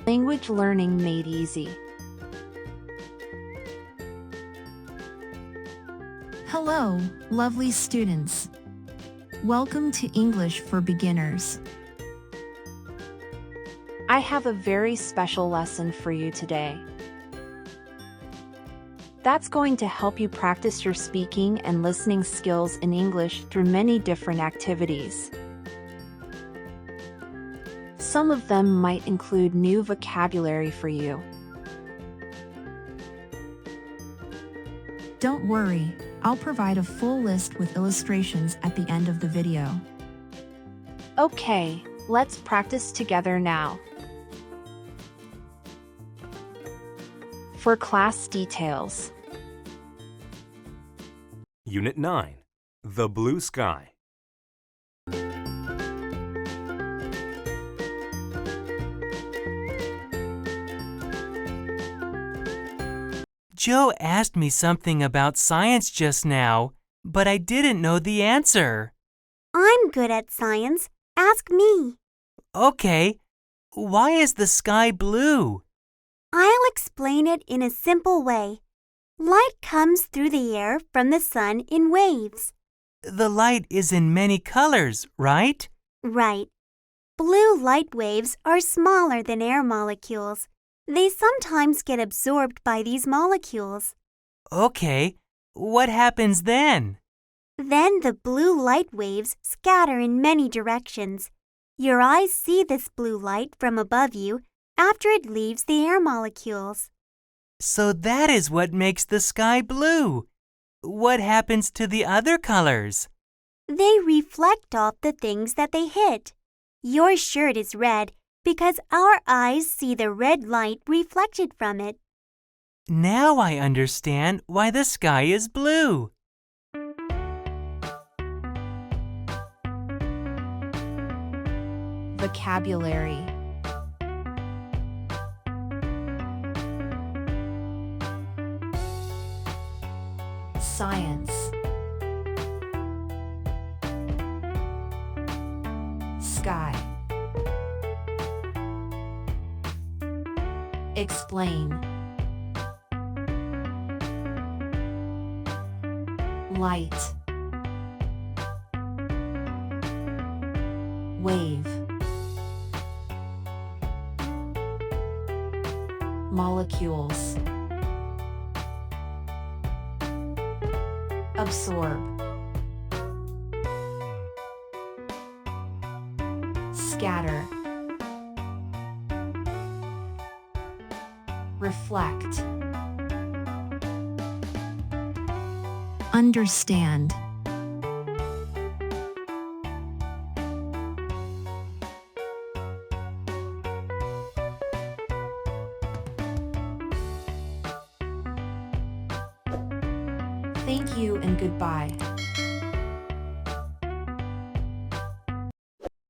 Language learning made easy. Hello, lovely students. Welcome to English for Beginners. I have a very special lesson for you today. That's going to help you practice your speaking and listening skills in English through many different activities. Some of them might include new vocabulary for you. Don't worry, I'll provide a full list with illustrations at the end of the video. Okay, let's practice together now. For class details. Unit 9. The Blue Sky. Joe asked me something about science just now, but I didn't know the answer. I'm good at science. Ask me. Okay, why is the sky blue? I'll explain it in a simple way. Light comes through the air from the sun in waves. The light is in many colors, right? Right. Blue light waves are smaller than air molecules. They sometimes get absorbed by these molecules. Okay, what happens then? Then the blue light waves scatter in many directions. Your eyes see this blue light from above you after it leaves the air molecules. So that is what makes the sky blue. What happens to the other colors? They reflect off the things that they hit. Your shirt is red because our eyes see the red light reflected from it. Now I understand why the sky is blue. Vocabulary. Science. Sky. Explain. Light. Wave. Molecules. Absorb. Scatter. Reflect. Understand. Thank you and goodbye.